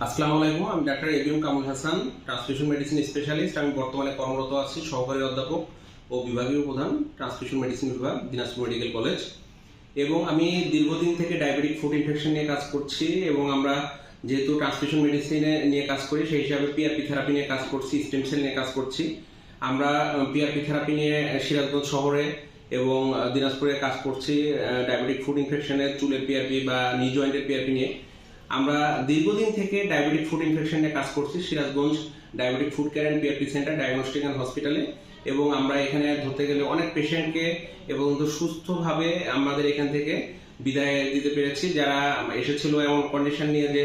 আসসালামু আলাইকুম, আমি doctor ABM Kamrul Hasan, transfusion medicine specialist. আমি বর্তমানে কর্মরত আছি সহকারী অধ্যাপক ও বিভাগীয় প্রধান, ট্রান্সফিউশন মেডিসিন বিভাগ, দিনাজপুর মেডিকেল কলেজ। এবং আমি দীর্ঘদিন থেকে ডায়াবেটিক ফুড ইনফেকশন নিয়ে কাজ করছি এবং আমরা যেহেতু ট্রান্সফিউশন মেডিসিনে নিয়ে কাজ করি, সেই হিসাবে পিআরপি থেরাপি নিয়ে কাজ করছি, স্টেম সেল নিয়ে কাজ করছি। আমরা পিআরপি থেরাপি নিয়ে সিরাজগঞ্জ শহরে এবং দিনাজপুরে কাজ করছি ডায়াবেটিক ফুড ইনফেকশনের চুলের পিআরপি বা নি জয়েন্টের পিআরপি নিয়ে। আমরা দীর্ঘদিন থেকে ডায়াবেটিক ফুড ইনফেকশন নিয়ে কাজ করছি Sirajganj diabetic food care and PRP centre, diagnostic and হসপিটালে। এবং আমরা এখানে ধরতে গেলে অনেক পেশেন্টকে এবং সুস্থভাবে আমাদের এখান থেকে বিদায় দিতে পেরেছি। যারা এসেছিল এমন কন্ডিশন নিয়ে যে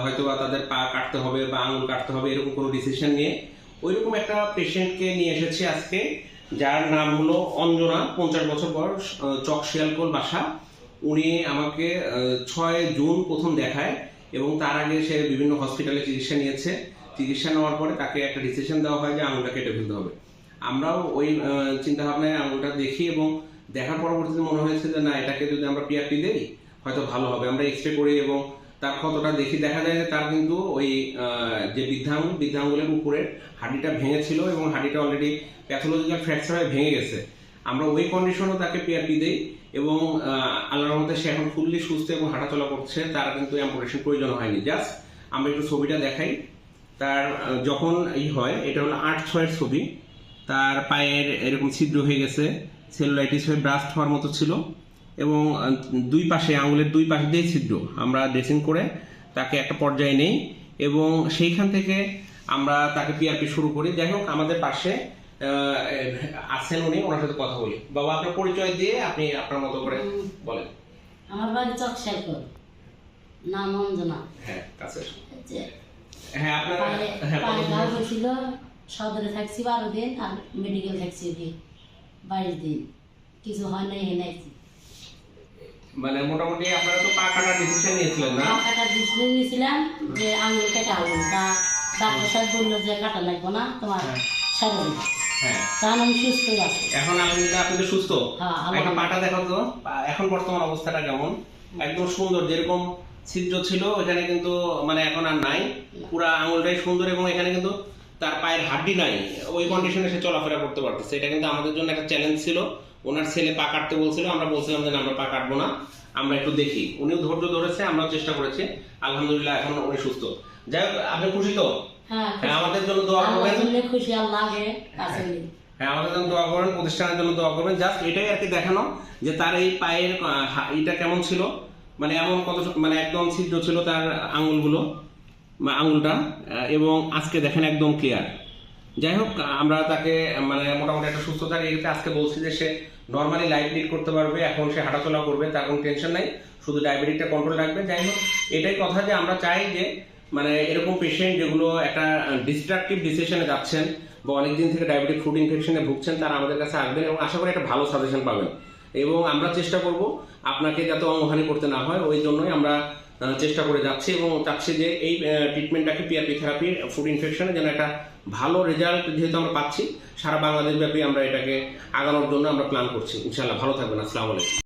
হয়তো বা তাদের পা কাটতে হবে বা আঙুল কাটতে হবে, এরকম কোনো ডিসিশন নিয়ে ওইরকম একটা পেশেন্টকে নিয়ে এসেছি আজকে, যার নাম হলো অঞ্জনা, 50 বছর বয়স, চক শিয়ালকোল বাসা। উনি আমাকে 6 জুন প্রথম দেখায় এবং তার আগে সে বিভিন্ন হসপিটালে চিকিৎসা নিয়েছে। চিকিৎসা নেওয়ার পরে তাকে একটা ডিসিশন দেওয়া হয় যে আঙুলটা কেটে ফেলতে হবে। আমরাও ওই চিন্তা ভাবনায় আঙুলটা দেখি এবং দেখার পরবর্তীতে মনে হয়েছে যে না, এটাকে যদি আমরা পিআরপি দেই হয়তো ভালো হবে। আমরা এক্স রে করি এবং তার ক্ষতটা দেখি, দেখা যায় যে তার কিন্তু ওই যে বৃদ্ধাঙ্গুলের উপরে হাড্ডিটা ভেঙেছিল এবং হাড্ডিটা অলরেডি প্যাথোলজিক্যাল ফ্র্যাকচার হয়ে ভেঙে গেছে। আমরা ওই কন্ডিশনও তাকে পিআরপি দেই এবং আল্লাহর রহমতে সে এখন ফুললি সুস্থ এবং হাঁটাচলা করছে। তার কিন্তু অ্যাম্পুটেশন প্রয়োজন হয়নি। জাস্ট আমরা একটু ছবিটা দেখাই। তার যখন হয়, এটা হলো 8/6 ছবি। তার পায়ের এরকম ছিদ্র হয়ে গেছে, সেলুলাইটিস হয়ে ব্রাস্ট হওয়ার মতো ছিল এবং দুই পাশে আঙুলের দুই পাশ দিয়ে ছিদ্র। আমরা ড্রেসিং করে তাকে একটা পর্যায়ে নেই এবং সেইখান থেকে আমরা তাকে পিআরপি শুরু করি। যাই হোক, আমাদের পাশে আছেন উনি, ওনার সাথে কথা বলি। বাবা, আপনার পরিচয় দিয়ে আপনি আপনার মতো করে বলেন। আমার বাড়ি চক শিয়ালকোল, নাম অঞ্জনা। হ্যাঁ, কাছে যে হ্যাঁ, আপনার পায়ে ঘা হয়েছিল, সদরে থাকছি 12 দিন আর মেডিকেল থাকছি 22 দিন। কিছু হয় নাই, এনে মানে মোটামুটি আপনারা তো পা কাটার ডিসিশন নিয়েছিলেন না? পা কাটার ডিসিশন নিয়েছিলাম যে আঙুল কেটে আঙুল, তা ডাক্তার সাহেব বললো যে কাটা লাগবে না, তোমার সারা হ্যাঁ, কারণ আমি সুস্থ আছি এখন আপনি তো সুস্থ। হ্যাঁ, একটা পাটা দেখো তো এখন বর্তমান অবস্থাটা কেমন। একদম সুন্দর, যেরকম ছিদ্র ছিল ওখানে কিন্তু মানে এখন আর নাই, পুরা আঙুলটাই সুন্দর এবং এখানে কিন্তু তার পায়ের হাড্ডি নাই। ওই কন্ডিশনে সে চলাফেরা করতে পারতেছে। এটা কিন্তু আমাদের জন্য একটা চ্যালেঞ্জ ছিল। ওনার ছেলে পা কাটতে বলছিল, আমরা বলছিলাম যে আমরা পা কাটবো না, আমরা একটু দেখি। উনিও ধৈর্য ধরেছে, আমরাও চেষ্টা করেছি। আলহামদুলিল্লাহ এখন উনি সুস্থ। যাই হোক, আপনি খুশি তো? হ্যাঁ, আমাদের জন্য দোয়া করবেন। খুশি, আল্লাহ আগে কাছে হ্যাঁ, আমাদের জন্য দোয়া করবেন, প্রতিষ্ঠানের জন্য দোয়া করবেন। জাস্ট এটাই আর কি দেখানো যে তার এই পায়ের এটা কেমন ছিল, মানে এমন কত মানে একদম ছিদ্র ছিল তার আঙুলগুলো, আঙুলটা, এবং আজকে দেখেন একদম ক্লিয়ার। যাই হোক, আমরা তাকে মানে মোটামুটি একটা সুস্থতার এতে আজকে বলছি যে সে নর্মালি লাইফ লিড করতে পারবে। এখন সে হাঁটাচলা করবে, তার কোনো টেনশন নাই, শুধু ডায়াবেটিকটা কন্ট্রোল রাখবে। যাই হোক, এটাই কথা যে আমরা চাই যে মানে এরকম পেশেন্ট যেগুলো একটা ডিস্ট্রাকটিভ ডিসিশনে যাচ্ছেন বা অনেকদিন থেকে ডায়াবেটিক ফুড ইনফেকশনে ভুগছেন, তারা আমাদের কাছে আসবেন এবং আশা করি একটা ভালো সাজেশন পাবেন। এবং আমরা চেষ্টা করব আপনাকে যাতে অঙ্গহানি করতে না হয়, ওই জন্যই আমরা চেষ্টা করে যাচ্ছি এবং চাচ্ছি যে এই ট্রিটমেন্টটাকে পিআরপি থেরাপি ফুড ইনফেকশনে যেন একটা ভালো রেজাল্ট যেহেতু আমরা পাচ্ছি, সারা বাংলাদেশ ব্যাপী আমরা এটাকে আগানোর জন্য আমরা প্ল্যান করছি। ইনশাআল্লাহ ভালো থাকবেন। আসসালামু আলাইকুম।